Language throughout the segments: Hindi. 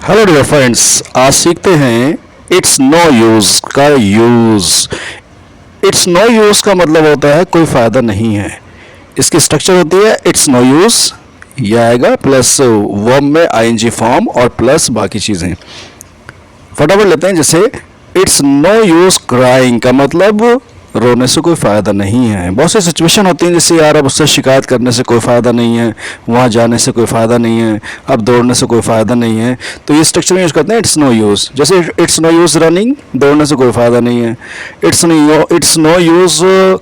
हेलो डियर फ्रेंड्स, आज सीखते हैं इट्स नो यूज़ का यूज़। इट्स नो यूज़ का मतलब होता है कोई फ़ायदा नहीं है। इसकी स्ट्रक्चर होती है इट्स नो यूज़, यह आएगा प्लस वर्ब में आईएनजी फॉर्म और प्लस बाकी चीज़ें। फटाफट लेते हैं। जैसे इट्स नो यूज़ क्राइंग का मतलब रोने से कोई फ़ायदा नहीं है। बहुत सी सिचुएशन होती हैं जैसे यार अब उससे शिकायत करने से कोई फ़ायदा नहीं है, वहाँ जाने से कोई फ़ायदा नहीं है, अब दौड़ने से कोई फ़ायदा नहीं है, तो ये स्ट्रक्चर में यूज़ करते हैं इट्स नो यूज़। जैसे इट्स नो यूज़ रनिंग, दौड़ने से कोई फ़ायदा नहीं है। इट्स नो यूज़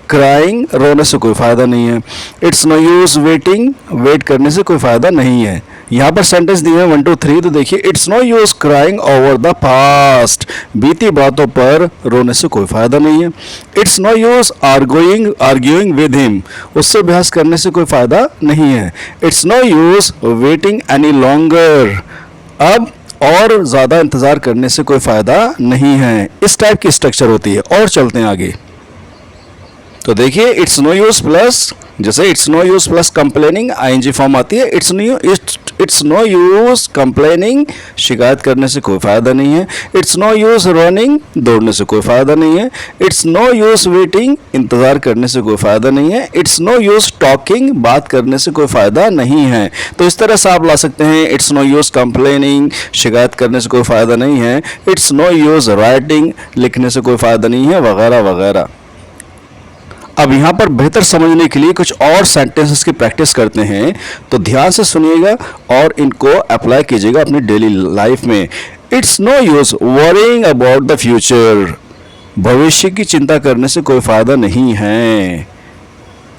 क्राइंग, रोने से कोई फ़ायदा नहीं है। It's no use waiting, wait करने से कोई फ़ायदा नहीं है। यहाँ पर सेंटेंस दिए हैं 1 2 3, तो देखिए it's no use crying over the past, बीती बातों पर रोने से कोई फ़ायदा नहीं है। It's no use arguing with him, उससे बहस करने से कोई फ़ायदा नहीं है। It's no use waiting any longer, अब और ज़्यादा इंतज़ार करने से कोई फ़ायदा नहीं है। इस टाइप की स्ट्रक्चर होती है। और चलते हैं आगे, तो देखिए इट्स नो यूज़ प्लस, जैसे it's no use plus complaining ING form आती है। इट्स नो यूज़ कंप्लेनिंग, शिकायत करने से कोई फ़ायदा नहीं है। इट्स नो यूज़ रनिंग, दौड़ने से कोई फ़ायदा नहीं है। इट्स नो यूज़ वेटिंग, इंतज़ार करने से कोई फ़ायदा नहीं है। इट्स नो यूज़ टॉकिंग, बात करने से कोई फ़ायदा नहीं है। तो इस तरह से आप ला सकते हैं इट्स नो यूज़ कंप्लेनिंग, शिकायत करने से कोई फ़ायदा नहीं है। इट्स नो यूज़ राइटिंग, लिखने से कोई फ़ायदा नहीं है, वगैरह वगैरह। अब यहाँ पर बेहतर समझने के लिए कुछ और सेंटेंसेस की प्रैक्टिस करते हैं, तो ध्यान से सुनिएगा और इनको अप्लाई कीजिएगा अपनी डेली लाइफ में। It's no use worrying about the future, भविष्य की चिंता करने से कोई फ़ायदा नहीं है।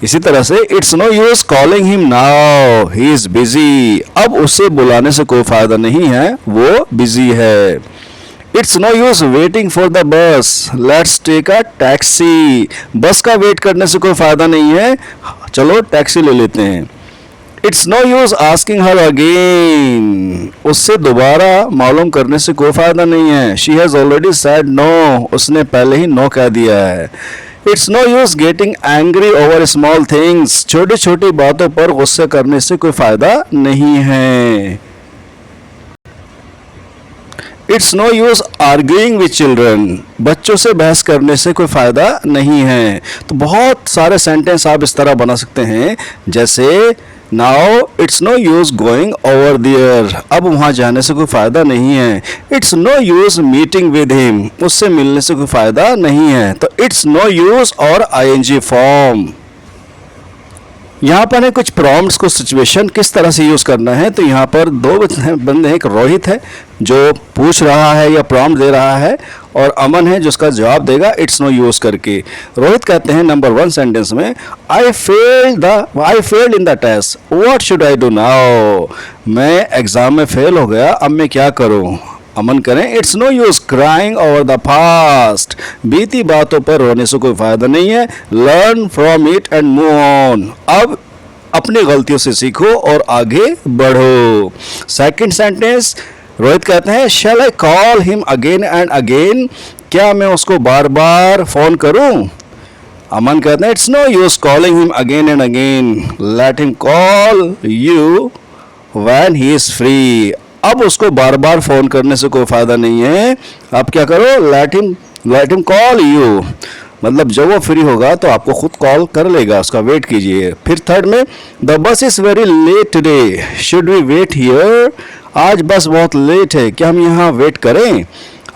इसी तरह से it's no use calling him now, he is busy, अब उसे बुलाने से कोई फ़ायदा नहीं है, वो बिजी है। It's no use waiting for the bus, let's take a taxi, bus का वेट करने से कोई फ़ायदा नहीं है, चलो टैक्सी ले लेते हैं। It's no use asking her again, उससे दोबारा मालूम करने से कोई फ़ायदा नहीं है, she has already said no, उसने पहले ही नो कह दिया है। It's no use getting angry over small things, छोटी छोटी बातों पर गुस्से करने से कोई फ़ायदा नहीं है। It's no use arguing with children, बच्चों से बहस करने से कोई फ़ायदा नहीं है। तो बहुत सारे सेंटेंस आप इस तरह बना सकते हैं, जैसे now it's no use going over there, अब वहाँ जाने से कोई फ़ायदा नहीं है। It's no use meeting with him, उससे मिलने से कोई फ़ायदा नहीं है। तो इट्स नो यूज़ और आईएनजी फॉर्म। यहाँ पर है कुछ प्रॉम्प्ट्स को, सिचुएशन किस तरह से यूज़ करना है। तो यहाँ पर दो बंदे हैं, एक रोहित है जो पूछ रहा है या प्रॉम्प्ट दे रहा है, और अमन है जो उसका जवाब देगा इट्स नो यूज़ करके। रोहित कहते हैं नंबर 1 सेंटेंस में, I failed in the test, what should I do now, मैं एग्ज़ाम में फेल हो गया, अब मैं क्या करूँ। अमन करें it's no use crying over the past, बीती बातों पर रोने से कोई फ़ायदा नहीं है, learn from it and move on, अब अपनी गलतियों से सीखो और आगे बढ़ो। सेकंड सेंटेंस, रोहित कहते हैं shall I call him again and again, क्या मैं उसको बार बार फ़ोन करूं। अमन कहते हैं it's no use calling him again and again, let him call you when he is free, अब उसको बार बार फ़ोन करने से कोई फ़ायदा नहीं है, आप क्या करो, लेट हिम कॉल यू, मतलब जब वो फ्री होगा तो आपको खुद कॉल कर लेगा, उसका वेट कीजिए। फिर थर्ड में, the bus is very late today, should we wait here, आज बस बहुत लेट है, क्या हम यहाँ वेट करें।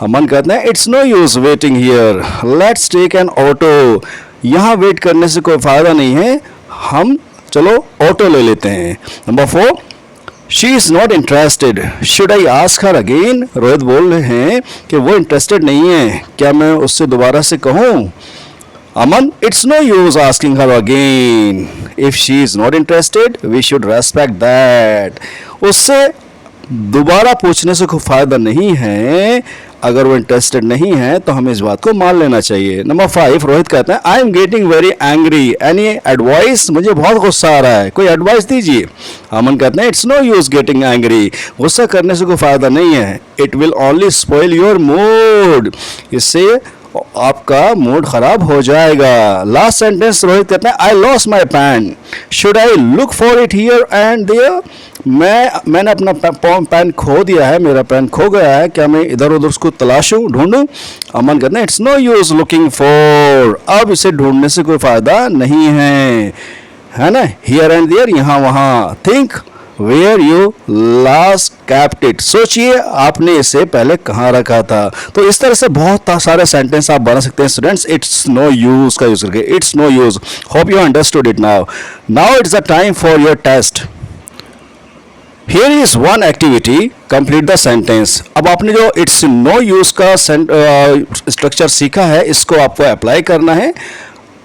अमन कहते हैं it's no use waiting here, let's take an auto, यहाँ वेट करने से कोई फ़ायदा नहीं है, हम चलो ऑटो ले लेते हैं। Number 4, she is not interested, should I ask her again, Rohit बोल रहे हैं कि वो इंटरेस्टेड नहीं है, क्या मैं उससे दोबारा से कहूँ। Aman it's no use asking her again, if she is not interested we should respect that, उससे दोबारा पूछने से कोई फ़ायदा नहीं है, अगर वो इंटरेस्टेड नहीं है तो हमें इस बात को मान लेना चाहिए। नंबर 5, रोहित कहते हैं I am getting very angry, any advice, मुझे बहुत गुस्सा आ रहा है, कोई एडवाइस दीजिए। अमन कहते हैं it's no use getting angry, गुस्सा करने से कोई फ़ायदा नहीं है, it will only spoil your mood, इससे आपका मूड खराब हो जाएगा। लास्ट सेंटेंस रोहित कहते हैं, I lost my pen, should I look for it here and there. मैंने अपना पेन खो दिया है, मेरा पेन खो गया है, क्या मैं इधर उधर उसको तलाशूं, ढूंढूं? अमन कहते हैं, it's no use looking for, अब इसे ढूंढने से कोई फायदा नहीं है ना। हियर एंड देयर, यहाँ वहाँ। Think where you last kept it, सोचिए आपने इसे पहले कहाँ रखा था। तो इस तरह से बहुत सारे सेंटेंस आप बना सकते हैं स्टूडेंट्स, इट्स नो यूज का यूज करके। It's no use, hope you understood it now. Now it's the time for your test. Here is one activity, complete the sentence. अब आपने जो इट्स नो यूज का स्ट्रक्चर सीखा है, इसको आपको अप्लाई करना है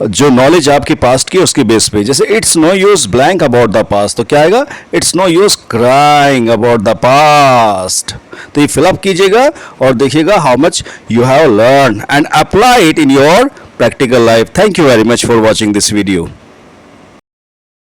जो नॉलेज आपकी पास्ट की उसकी बेस पे। जैसे it's no use blank about the past, तो क्या आएगा? It's no use crying about the past. तो ये फिलअप कीजिएगा और देखिएगा how much you have learn and apply it in your practical life. Thank you very much for watching this video.